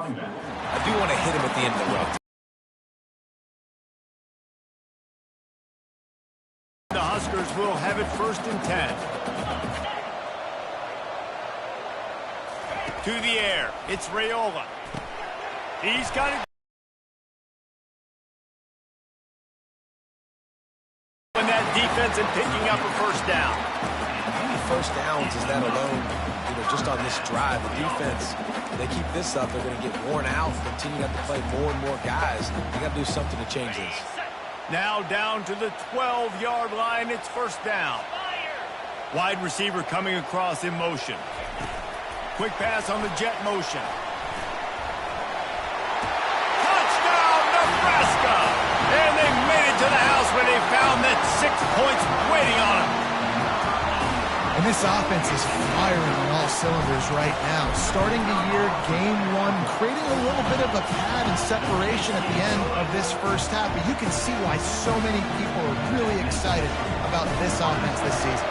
I do want to hit him at the end of the route. The Huskers will have it 1st and 10. To the air. It's Raiola. He's got it. And that defense and picking up a 1st down. How many 1st downs is that alone? Just on this drive, the defense, if they keep this up, they're going to get worn out, continue to have to play more and more guys. They got to do something to change this. Now down to the 12-yard line. It's 1st down. Wide receiver coming across in motion. Quick pass on the jet motion. Touchdown, Nebraska! And they made it to the house where they found that 6 points waiting on them. And this offense is firing on all cylinders right now. Starting the year, game 1, creating a little bit of a pad and separation at the end of this 1st half. But you can see why so many people are really excited about this offense this season.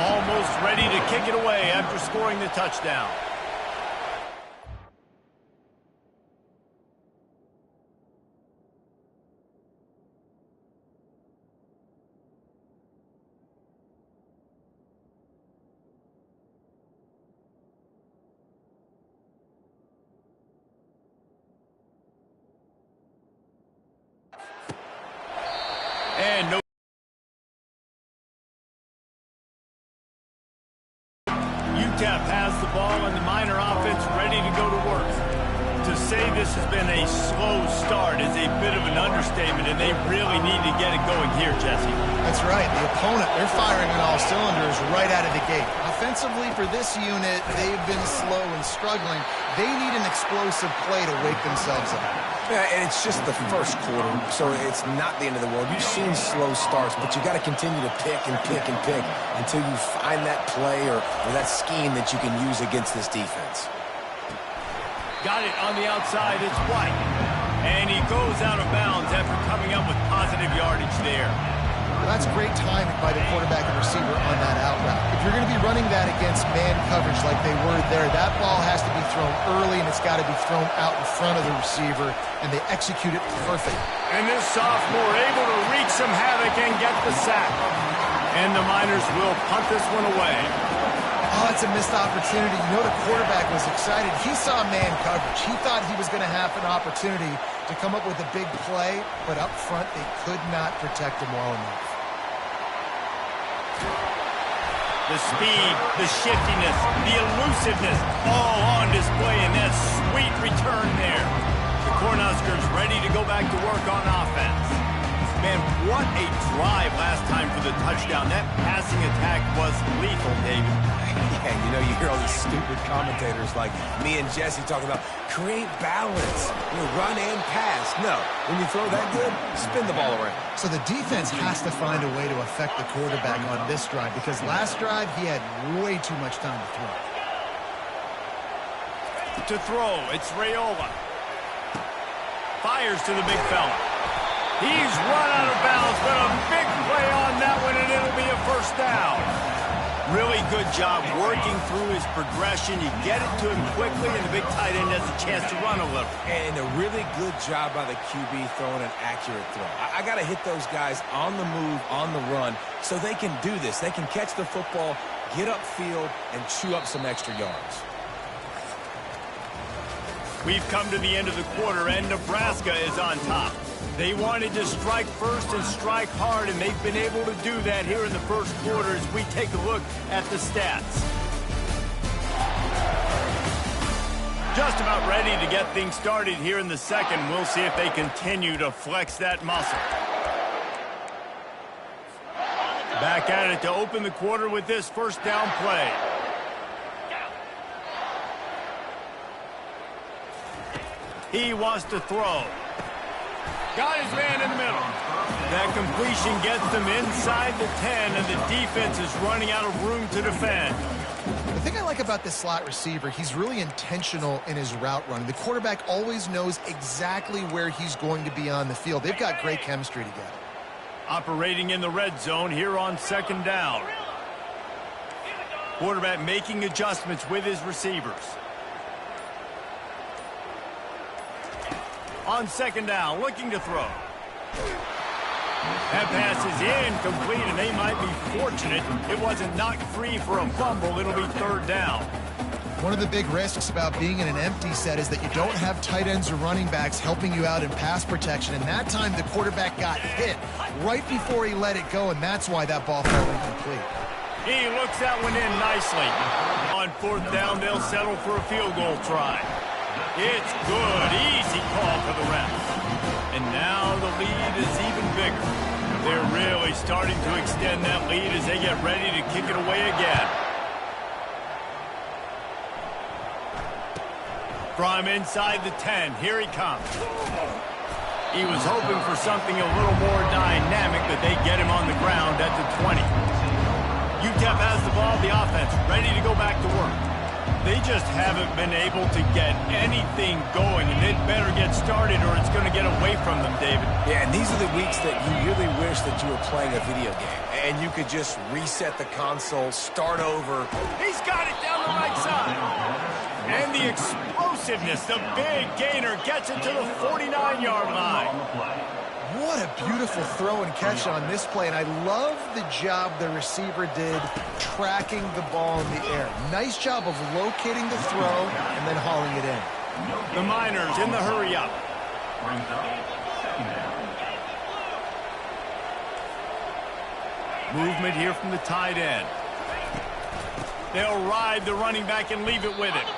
Almost ready to kick it away after scoring the touchdown. And no. UTEP has the ball and the Miner offense ready to go to work. To say this has been a slow start is a bit of an understatement, and they really need to get it going here, Jesse. That's right. The opponent, they're firing on all cylinders right out of the gate. Offensively for this unit, they've been slow and struggling. They need an explosive play to wake themselves up. Yeah, and it's just the 1st quarter, so it's not the end of the world. You've seen slow starts, but you got to continue to pick and pick and pick until you find that play or that scheme that you can use against this defense. Got it on the outside. It's White. And he goes out of bounds after coming up with positive yardage there. Well, that's great timing by the quarterback and receiver on that out route. If you're going to be running that against man coverage like they were there, that ball has to be thrown early, and it's got to be thrown out in front of the receiver, and they execute it perfect. And this sophomore able to wreak some havoc and get the sack. And the Miners will punt this one away. Oh, it's a missed opportunity. You know the quarterback was excited. He saw man coverage. He thought he was going to have an opportunity to come up with a big play, but up front they could not protect him well enough. The speed, the shiftiness, the elusiveness, all on display in that sweet return there. The Cornhuskers ready to go back to work on offense. Man, what a drive last time for the touchdown. That passing attack was lethal, David. Yeah, you know, you hear all these stupid commentators like me and Jesse talking about create balance, run and pass. No, when you throw that good, spin the ball around. So the defense has to find a way to affect the quarterback on this drive because last drive he had way too much time to throw. To throw, it's Raiola. Fires to the big fella. He's run out of bounds, but a big play on that one, and it'll be a 1st down. Really good job working through his progression. You get it to him quickly, and the big tight end has a chance to run a little. And a really good job by the QB throwing an accurate throw. I got to hit those guys on the move, on the run, so they can do this. They can catch the football, get upfield, and chew up some extra yards. We've come to the end of the quarter, and Nebraska is on top. They wanted to strike first and strike hard, and they've been able to do that here in the 1st quarter as we take a look at the stats. Just about ready to get things started here in the 2nd. We'll see if they continue to flex that muscle. Back at it to open the quarter with this 1st down play. He wants to throw. Got his man in the middle. That completion gets them inside the 10, and the defense is running out of room to defend. The thing I like about this slot receiver, he's really intentional in his route running. The quarterback always knows exactly where he's going to be on the field. They've got great chemistry together. Operating in the red zone here on 2nd down. Quarterback making adjustments with his receivers. On second down, looking to throw. That pass is incomplete, and they might be fortunate it wasn't knocked free for a fumble. It'll be third down. One of the big risks about being in an empty set is that you don't have tight ends or running backs helping you out in pass protection. And that time the quarterback got hit right before he let it go, and that's why that ball fell incomplete. He looks that one in nicely. On fourth down, they'll settle for a field goal try. It's good. Easy call for the refs. And now the lead is even bigger. They're really starting to extend that lead as they get ready to kick it away again. From inside the 10, here he comes. He was hoping for something a little more dynamic, but they get him on the ground at the 20. UTEP has the ball, the offense, ready to go back to work. They just haven't been able to get anything going, and they'd better get started or it's going to get away from them, David. Yeah, and these are the weeks that you really wish that you were playing a video game, and you could just reset the console, start over. He's got it down the right side. And the explosiveness, the big gainer gets it to the 49-yard line. What a beautiful throw and catch on this play, and I love the job the receiver did tracking the ball in the air. Nice job of locating the throw and then hauling it in. The Miners in the hurry up. Movement here from the tight end. They'll ride the running back and leave it with him.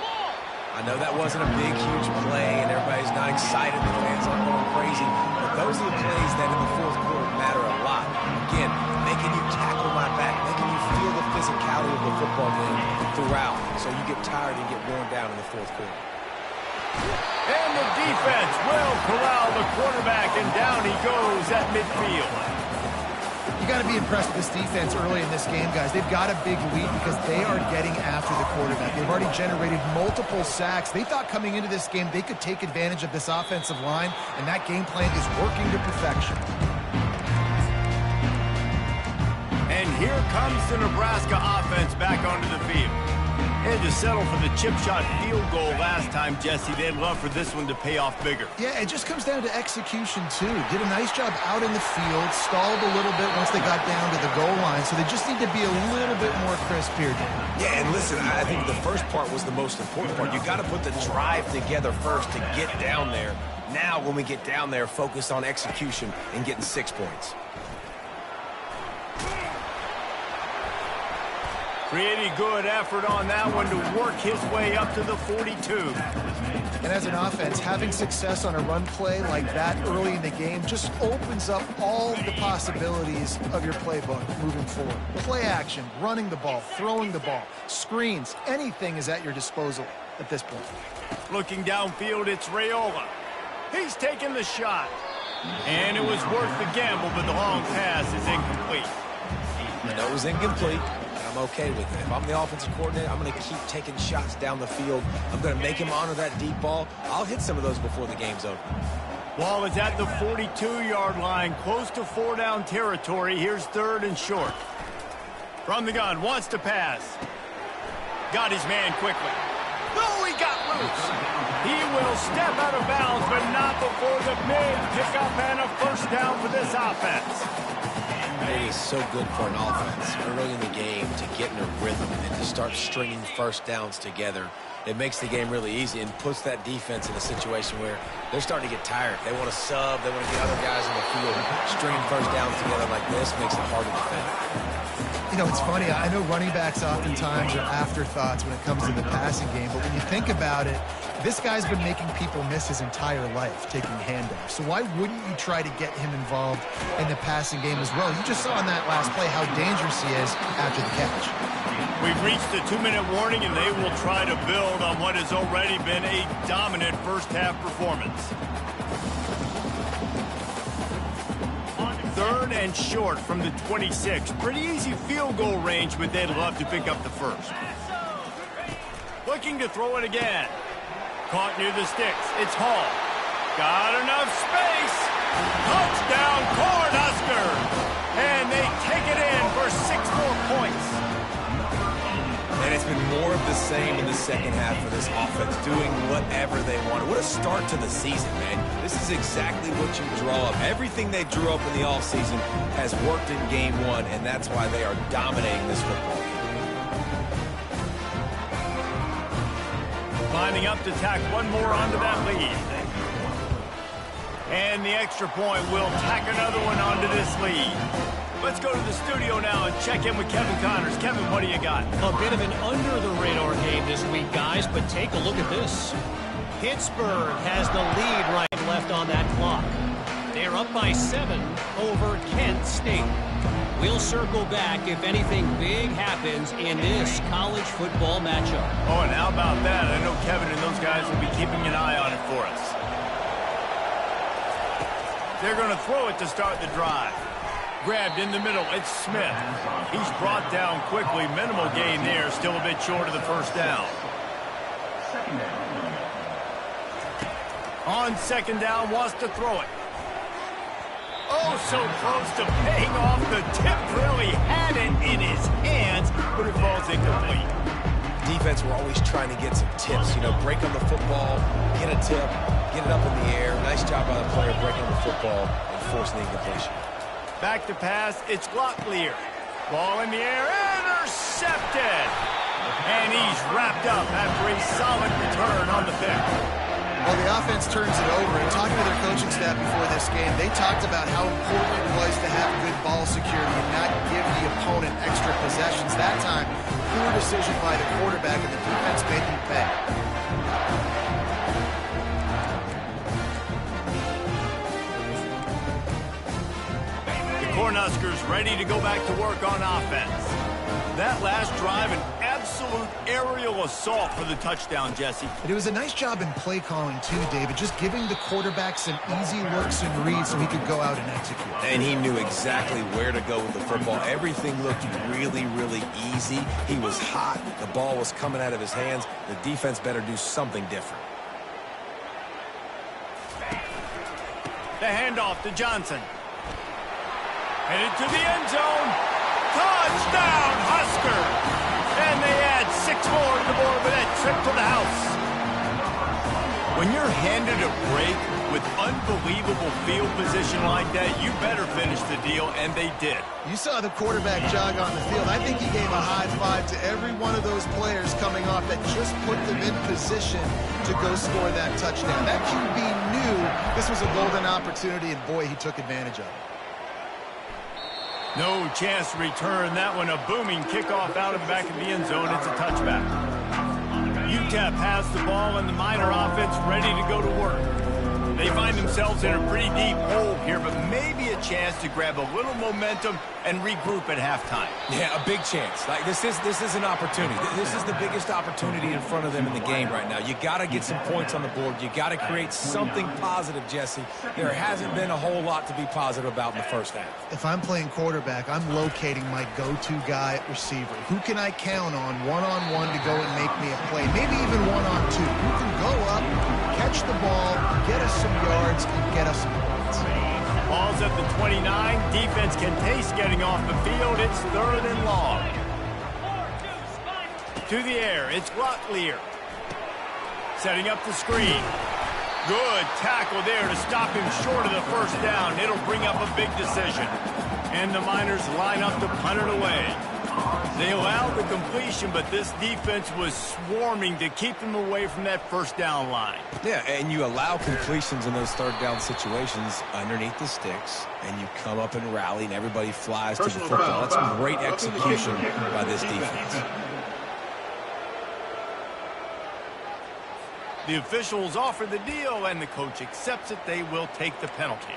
I know that wasn't a big, huge play, and everybody's not excited. The fans aren't going crazy. But those are the plays that in the fourth quarter matter a lot. Again, making you tackle my back, making you feel the physicality of the football game throughout. So you get tired and get worn down in the fourth quarter. And the defense will corral the quarterback, and down he goes at midfield. You got to be impressed with this defense early in this game, guys. They've got a big lead because they are getting after the quarterback. They've already generated multiple sacks. They thought coming into this game they could take advantage of this offensive line, and that game plan is working to perfection. And here comes the Nebraska offense back onto the field. Had to settle for the chip shot field goal last time, Jesse. They'd love for this one to pay off bigger. Yeah, it just comes down to execution, too. Did a nice job out in the field, stalled a little bit once they got down to the goal line, so they just need to be a little bit more crisp here. Yeah, and listen, I think the first part was the most important part. You got to put the drive together first to get down there. Now, when we get down there, focus on execution and getting 6 points. Pretty good effort on that one to work his way up to the 42. And as an offense, having success on a run play like that early in the game just opens up all the possibilities of your playbook moving forward. Play action, running the ball, throwing the ball, screens, anything is at your disposal at this point. Looking downfield, it's Raiola. He's taking the shot. And it was worth the gamble, but the long pass is incomplete. I know it was incomplete. I'm okay with it. If I'm the offensive coordinator, I'm going to keep taking shots down the field. I'm going to make him honor that deep ball. I'll hit some of those before the game's over. Ball is at the 42-yard line, close to 4-down territory. Here's third and short. From the gun, wants to pass. Got his man quickly. No, he got loose. He will step out of bounds, but not before the big pickup and a first down for this offense. It is so good for an offense early in the game to get in a rhythm and to start stringing first downs together. It makes the game really easy and puts that defense in a situation where they're starting to get tired. They want to sub. They want to get other guys on the field. Stringing first downs together like this makes it hard to defend. You know, it's funny. I know running backs oftentimes are afterthoughts when it comes to the passing game, but when you think about it, this guy's been making people miss his entire life taking handoffs. So why wouldn't you try to get him involved in the passing game as well? You just saw in that last play how dangerous he is after the catch. We've reached the 2-minute warning, and they will try to build on what has already been a dominant first-half performance. Third and short from the 26. Pretty easy field goal range, but they'd love to pick up the first. Looking to throw it again. Caught near the sticks. It's Hall. Got enough space. Touchdown, Cornhuskers! And they take it in for 6 more points. And it's been more of the same in the second half for this offense, doing whatever they want. What a start to the season, man. This is exactly what you draw up. Everything they drew up in the offseason has worked in game one, and that's why they are dominating this football game. Lining up to tack one more onto that lead. And the extra point will tack another one onto this lead. Let's go to the studio now and check in with Kevin Connors. Kevin, what do you got? A bit of an under-the-radar game this week, guys, but take a look at this. Pittsburgh has the lead right and left on that clock. They're up by 7 over Kent State. We'll circle back if anything big happens in this college football matchup. Oh, and how about that? I know Kevin and those guys will be keeping an eye on it for us. They're going to throw it to start the drive. Grabbed in the middle, it's Smith. He's brought down quickly. Minimal gain there, still a bit short of the first down. On second down, wants to throw it. Oh, so close to paying off. The tip really had it in his hands, but it falls incomplete. Defense, we're always trying to get some tips. You know, break on the football, get a tip, get it up in the air. Nice job by the player breaking on the football and forcing the incompletion. Back to pass, it's Glocklear. Ball in the air, intercepted! And he's wrapped up after a solid return on the pick. Well, the offense turns it over, and talking to their coaching staff before this game, they talked about how important it was to have good ball security and not give the opponent extra possessions. That time, poor decision by the quarterback, and the defense made them pay. The Cornhuskers ready to go back to work on offense. That last drive, an absolute aerial assault for the touchdown, Jesse. And it was a nice job in play calling, too, David, just giving the quarterback some easy looks and reads so he could go out and execute. And he knew exactly where to go with the football. Everything looked really, really easy. He was hot. The ball was coming out of his hands. The defense better do something different. The handoff to Johnson. Headed to the end zone. Touchdown, Huskers! And they add 6 more to the board with that trip to the house. When you're handed a break with unbelievable field position like that, you better finish the deal, and they did. You saw the quarterback jog on the field. I think he gave a high five to every one of those players coming off that just put them in position to go score that touchdown. That QB knew this was a golden opportunity, and boy, he took advantage of it. No chance to return that one. A booming kickoff out of the back of the end zone. It's a touchback. UTEP has the ball and the Miner offense ready to go to work. They find themselves in a pretty deep hole here, but maybe a chance to grab a little momentum and regroup at halftime. Yeah, a big chance. Like this is an opportunity. This is the biggest opportunity in front of them in the game right now. You got to get some points on the board. You got to create something positive, Jesse. There hasn't been a whole lot to be positive about in the first half. If I'm playing quarterback, I'm locating my go-to guy at receiver. Who can I count on one-on-one to go and make me a play? Maybe even one-on-two. Who can go up, catch the ball, get us some yards, and get us some points. Ball's at the 29. Defense can taste getting off the field. It's 3rd and long. To the air, it's Glocklear. Setting up the screen. Good tackle there to stop him short of the first down. It'll bring up a big decision. And the Miners line up to punt it away. They allowed the completion, but this defense was swarming to keep them away from that first down line. Yeah, and you allow completions in those third down situations underneath the sticks, and you come up and rally, and everybody flies to the football. That's great execution by this defense. The officials offer the deal, and the coach accepts it. They will take the penalty.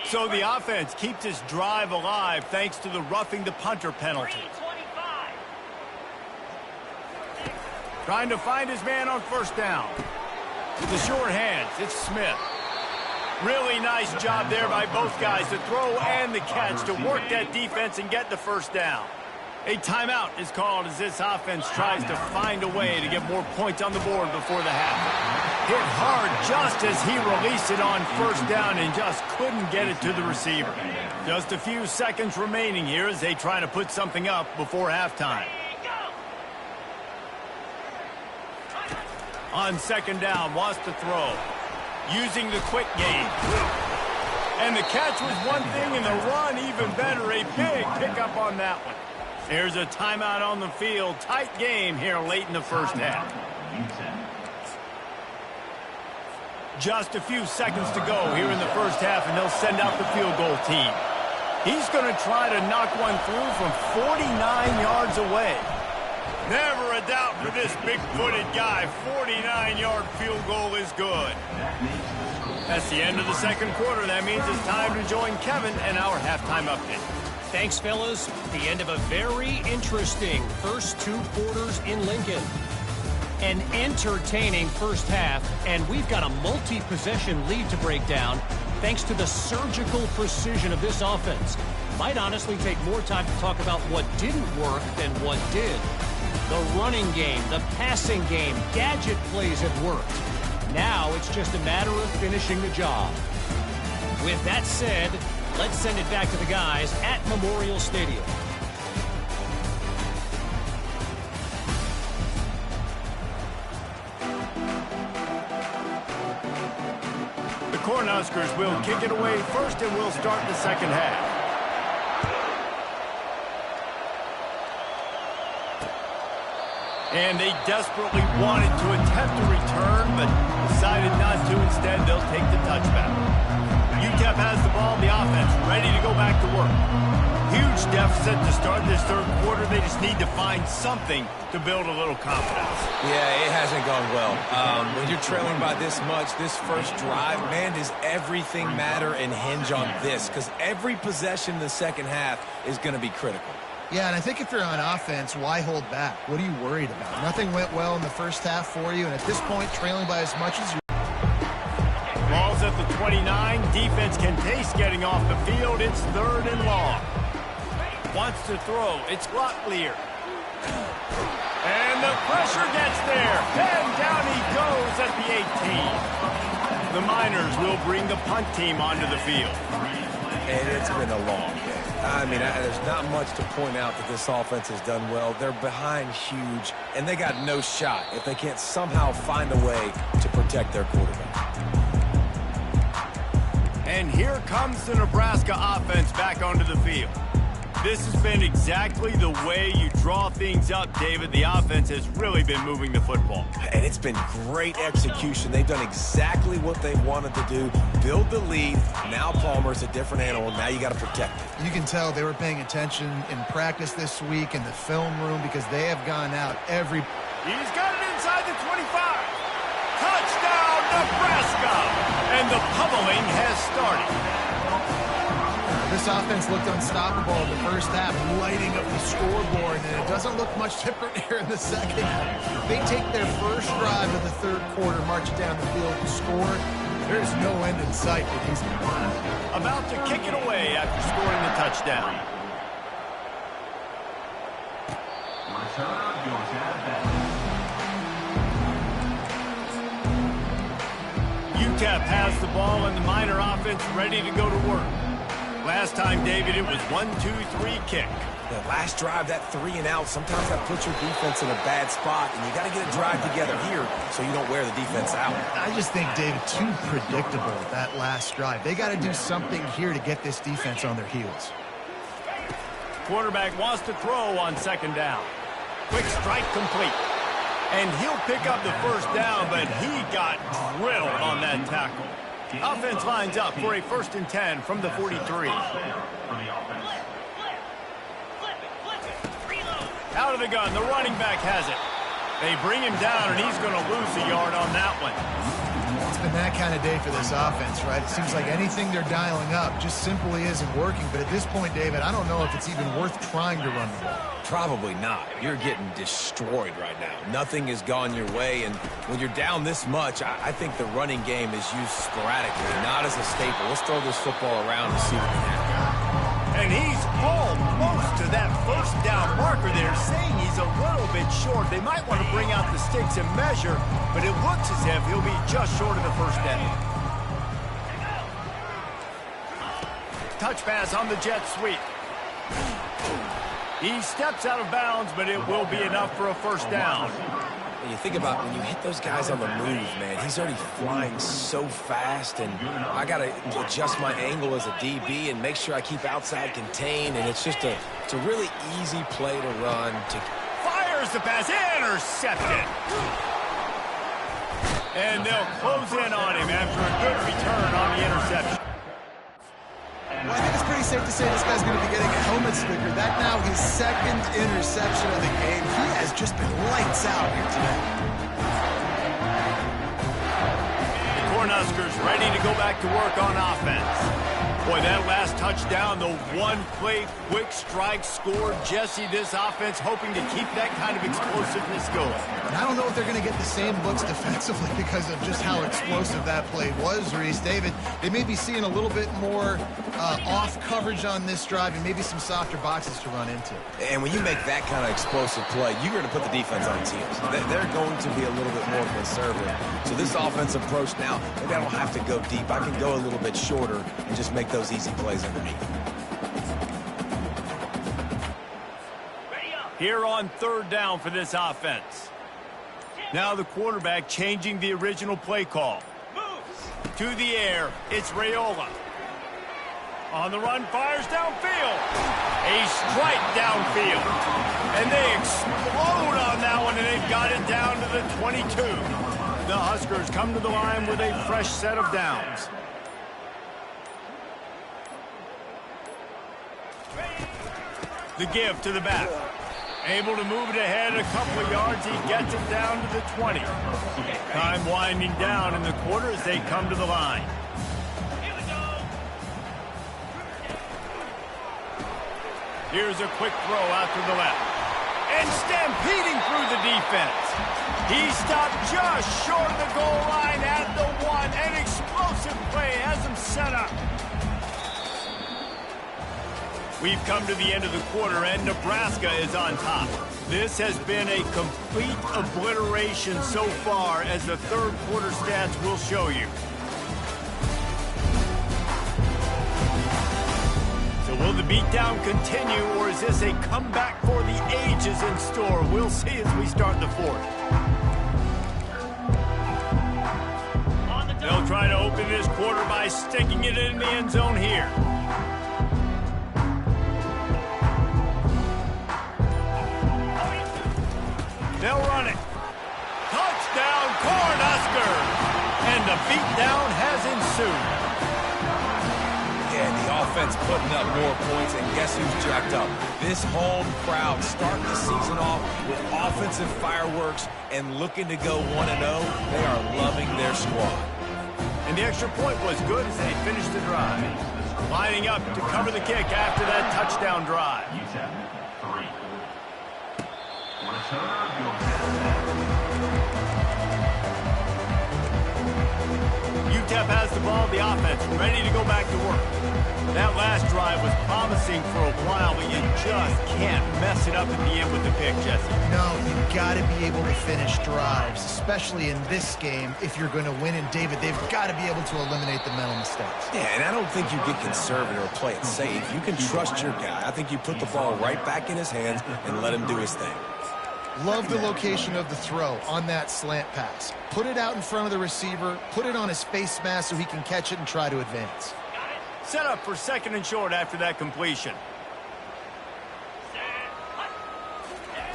So the offense keeps its drive alive thanks to the roughing the punter penalty. Trying to find his man on first down. With the short hands, it's Smith. Really nice job there by both guys, the throw and the catch, to work that defense and get the first down. A timeout is called as this offense tries to find a way to get more points on the board before the half. Hit hard just as he released it on first down and just couldn't get it to the receiver. Just a few seconds remaining here as they try to put something up before halftime. On second down, wants to throw. Using the quick game. And the catch was one thing and the run even better. A big pickup on that one. There's a timeout on the field. Tight game here late in the first half. Just a few seconds to go here in the first half, and they'll send out the field goal team. He's going to try to knock one through from 49 yards away. Never a doubt for this big-footed guy. 49-yard field goal is good. That's the end of the second quarter. That means it's time to join Kevin and our halftime update. Thanks, fellas. The end of a very interesting first two quarters in Lincoln. An entertaining first half, and we've got a multi-possession lead to break down thanks to the surgical precision of this offense. Might honestly take more time to talk about what didn't work than what did. The running game, the passing game, gadget plays have worked. Now it's just a matter of finishing the job. With that said, let's send it back to the guys at Memorial Stadium. The Cornhuskers will kick it away first, and we'll start the second half. And they desperately wanted to attempt a return, but decided not to. Instead, they'll take the touchback. UTEP has the ball, the offense ready to go back to work. Huge deficit to start this third quarter. They just need to find something to build a little confidence. Yeah, it hasn't gone well. When you're trailing by this much, this first drive, man, does everything matter and hinge on this? Because every possession in the second half is going to be critical. Yeah, and I think if you're on offense, why hold back? What are you worried about? Nothing went well in the first half for you, and at this point, trailing by as much as you. Ball's at the 29. Defense can taste getting off the field. It's third and long. Wants to throw. It's Locklear. And the pressure gets there. And down he goes at the 18. The Miners will bring the punt team onto the field. And it's been a long day. I mean, there's not much to point out that this offense has done well. They're behind huge, and they got no shot if they can't somehow find a way to protect their quarterback. And here comes the Nebraska offense back onto the field. This has been exactly the way you draw things up, David. The offense has really been moving the football. And it's been great execution. They've done exactly what they wanted to do. Build the lead. Now Palmer's a different animal. Now you got to protect it. You can tell they were paying attention in practice this week in the film room because they have gone out every... He's got it inside the 25. Touchdown, Nebraska! And the pummeling has started. This offense looked unstoppable in the first half, lighting up the scoreboard, and it doesn't look much different here in the second half. They take their first drive of the third quarter, march down the field and score. There's no end in sight for these guys. About to kick it away after scoring the touchdown. UTEP has the ball and the Miner offense ready to go to work. Last time, David, it was 1-2-3 kick. The last drive, that 3 and out, sometimes that puts your defense in a bad spot, and you got to get a drive together here so you don't wear the defense out. I just think, David, too predictable that last drive. They got to do something here to get this defense on their heels. Quarterback wants to throw on second down. Quick strike complete. And he'll pick up the first down, but he got drilled on that tackle. Offense lines up for a 1st and 10 from the 43. Out of the gun, the running back has it. They bring him down, and he's going to lose a yard on that one. It's been that kind of day for this offense, right? It seems like anything they're dialing up just simply isn't working. But at this point, David, I don't know if it's even worth trying to run the ball. Probably not. You're getting destroyed right now. Nothing has gone your way, and when you're down this much, I think the running game is used sporadically, not as a staple. Let's throw this football around and see what can happen. And he's almost to that first down marker there, saying he's a little bit short. They might want to bring out the sticks and measure, but it looks as if he'll be just short of the first down. Touch pass on the jet sweep. He steps out of bounds, but it will be enough for a first down. And you think about when you hit those guys on the move, man, he's already flying so fast, and I got to adjust my angle as a DB and make sure I keep outside contained, and it's a really easy play to run. Fires the pass, intercepted. And they'll close in on him after a good return on the interception. Well, I think it's pretty safe to say this guy's going to be getting a helmet sticker. That now his second interception of the game. He has just been lights out here today. Cornhuskers ready to go back to work on offense. Boy, that last touchdown, the one-play quick strike score. Jesse, this offense hoping to keep that kind of explosiveness going. And I don't know if they're going to get the same looks defensively because of just how explosive that play was, Reese. David, they may be seeing a little bit more off coverage on this drive and maybe some softer boxes to run into. And when you make that kind of explosive play, you're going to put the defense on its heels. They're going to be a little bit more conservative. So this offensive approach now, maybe I don't have to go deep. I can go a little bit shorter and just make those easy plays underneath. Here on third down for this offense. Now the quarterback changing the original play call. To the air, it's Raiola. On the run, fires downfield. A strike downfield. And they explode on that one, and they've got it down to the 22. The Huskers come to the line with a fresh set of downs. The give to the back. Able to move it ahead a couple of yards. He gets it down to the 20. Time winding down in the quarter as they come to the line. Here's a quick throw out to the left. And stampeding through the defense. He stopped just short of the goal line at the 1. An explosive play has him set up. We've come to the end of the quarter, and Nebraska is on top. This has been a complete obliteration so far, as the third quarter stats will show you. So will the beatdown continue, or is this a comeback for the ages in store? We'll see as we start the fourth. They'll try to open this quarter by sticking it in the end zone here. They'll run it. Touchdown, Cornhuskers! And the beatdown has ensued. Yeah, the offense putting up more points, and guess who's jacked up? This home crowd starting the season off with offensive fireworks and looking to go 1-0. They are loving their squad. And the extra point was good as they finished the drive. Lining up to cover the kick after that touchdown drive. UTEP has the ball, the offense ready to go back to work. That last drive was promising for a while, but you just can't mess it up at the end with the pick, Jesse. No, you've got to be able to finish drives, especially in this game if you're going to win. And David, they've got to be able to eliminate the mental mistakes. Yeah, and I don't think you get conservative or play it safe. You can trust your guy. I think you put the ball right back in his hands and let him do his thing. Love the location of the throw on that slant pass. Put it out in front of the receiver, put it on his face mask so he can catch it and try to advance. Set up for second and short after that completion.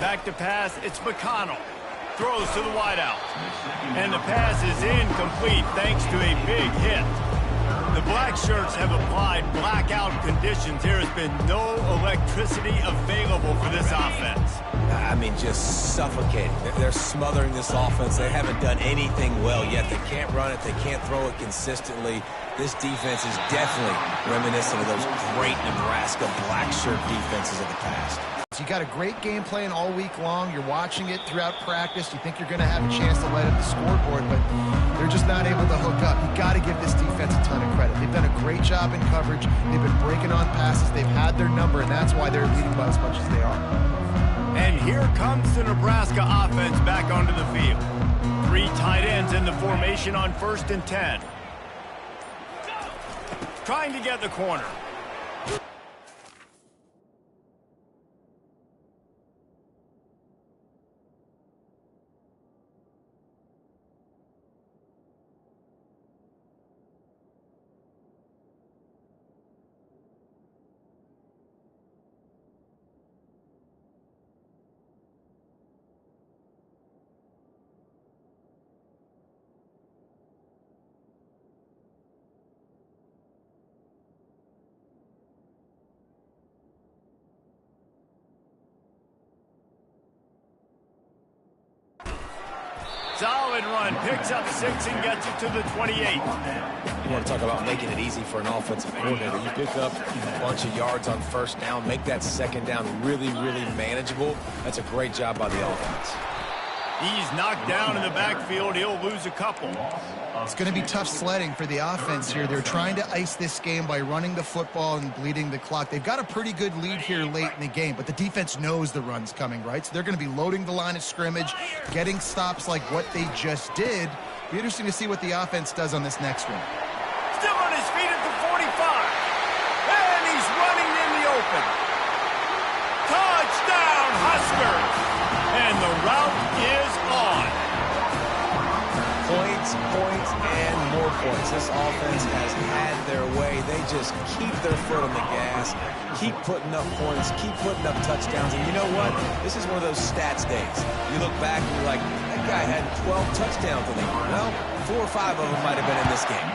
Back to pass, it's McConnell. Throws to the wideout. And the pass is incomplete thanks to a big hit. The black shirts have applied blackout conditions. There has been no electricity available for this offense. I mean, just suffocating. They're smothering this offense. They haven't done anything well yet. They can't run it. They can't throw it consistently. This defense is definitely reminiscent of those great Nebraska black shirt defenses of the past. You got a great game plan all week long. You're watching it throughout practice. You think you're going to have a chance to light up the scoreboard, but they're just not able to hook up. You got to give this defense a ton of credit. They've done a great job in coverage. They've been breaking on passes. They've had their number, and that's why they're leading by as much as they are. And here comes the Nebraska offense back onto the field. 3 tight ends in the formation on 1st and 10. Trying to get the corner. Solid run, picks up 6 and gets it to the 28. You want to talk about making it easy for an offensive coordinator. You pick up a bunch of yards on 1st down, make that 2nd down really, really manageable. That's a great job by the offense. He's knocked down in the backfield. He'll lose a couple. It's going to be tough sledding for the offense here. They're trying to ice this game by running the football and bleeding the clock. They've got a pretty good lead here late in the game, but the defense knows the run's coming, right? So they're going to be loading the line of scrimmage, getting stops like what they just did. Be interesting to see what the offense does on this next one. Still on his feet at the 45. And he's running in the open. Touchdown, Huskers. And the route is on. Points, points, and more points. This offense has had their way. They just keep their foot on the gas, keep putting up points, keep putting up touchdowns. And you know what? This is one of those stats days. You look back and you're like, that guy had 12 touchdowns in the year. Well, 4 or 5 of them might have been in this game.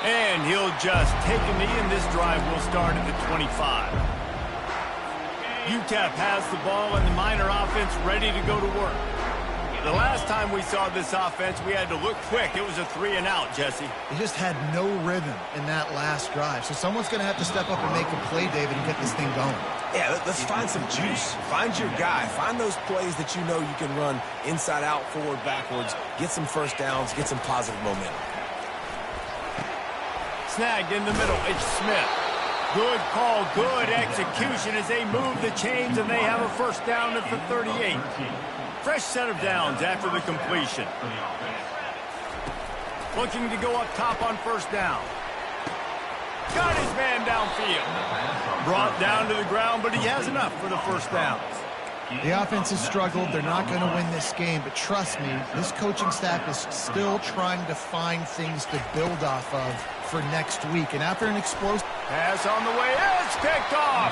And he'll just take a knee, and this drive will start at the 25. UTEP has the ball, and the Miner offense ready to go to work. The last time we saw this offense, we had to look quick. It was a 3-and-out, Jesse. They just had no rhythm in that last drive. So someone's going to have to step up and make a play, David, and get this thing going. Yeah, let's find some juice. Find your guy. Find those plays that you know you can run inside out, forward, backwards. Get some 1st downs. Get some positive momentum. Snagged in the middle. It's Smith. Good call, good execution as they move the chains, and they have a 1st down at the 38. Fresh set of downs after the completion. Looking to go up top on 1st down. Got his man downfield. Brought down to the ground, but he has enough for the 1st downs. The offense has struggled. They're not going to win this game, but trust me, this coaching staff is still trying to find things to build off of for next week. And after an explosive pass on the way, it's picked off.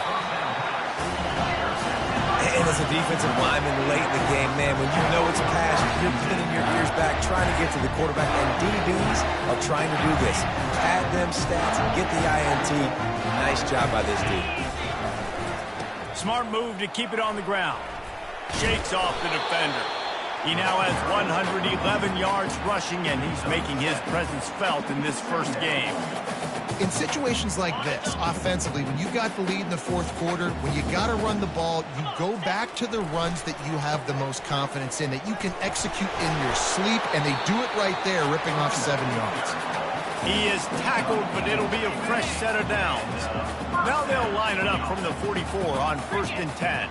And as a defensive lineman late in the game, man, when you know it's pass, you're pinning your ears back, trying to get to the quarterback. And DBs are trying to do this. Pad them stats and get the INT. Nice job by this dude. Smart move to keep it on the ground. Shakes off the defender. He now has 111 yards rushing, and he's making his presence felt in this 1st game. In situations like this, offensively, when you got the lead in the 4th quarter, when you got to run the ball, you go back to the runs that you have the most confidence in, that you can execute in your sleep, and they do it right there, ripping off 7 yards. He is tackled, but it'll be a fresh set of downs. Now they'll line it up from the 44 on 1st and 10.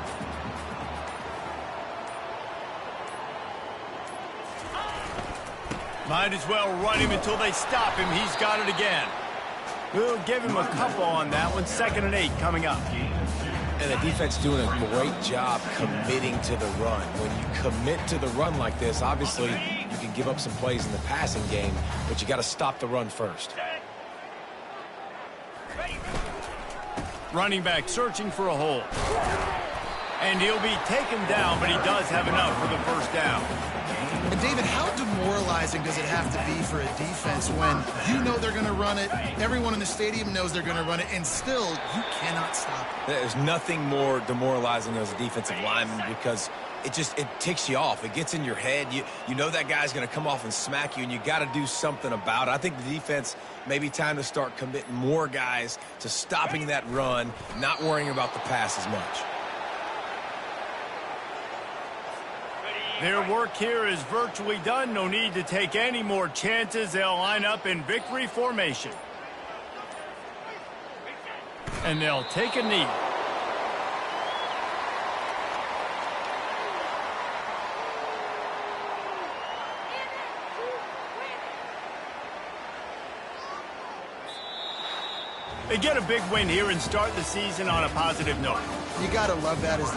Might as well run him until they stop him. He's got it again. We'll give him a couple on that one. 2nd and 8 coming up. And the defense doing a great job committing to the run. When you commit to the run like this, obviously you can give up some plays in the passing game, but you got to stop the run first. Running back searching for a hole. And he'll be taken down, but he does have enough for the first down. And David, how demoralizing does it have to be for a defense when you know they're going to run it, everyone in the stadium knows they're going to run it, and still you cannot stop it? There's nothing more demoralizing as a defensive lineman because it ticks you off. It gets in your head. You know that guy's going to come off and smack you, and you got to do something about it. I think the defense may be time to start committing more guys to stopping that run, not worrying about the pass as much. Their work here is virtually done. No need to take any more chances. They'll line up in victory formation. And they'll take a knee. They get a big win here and start the season on a positive note. You got to love that as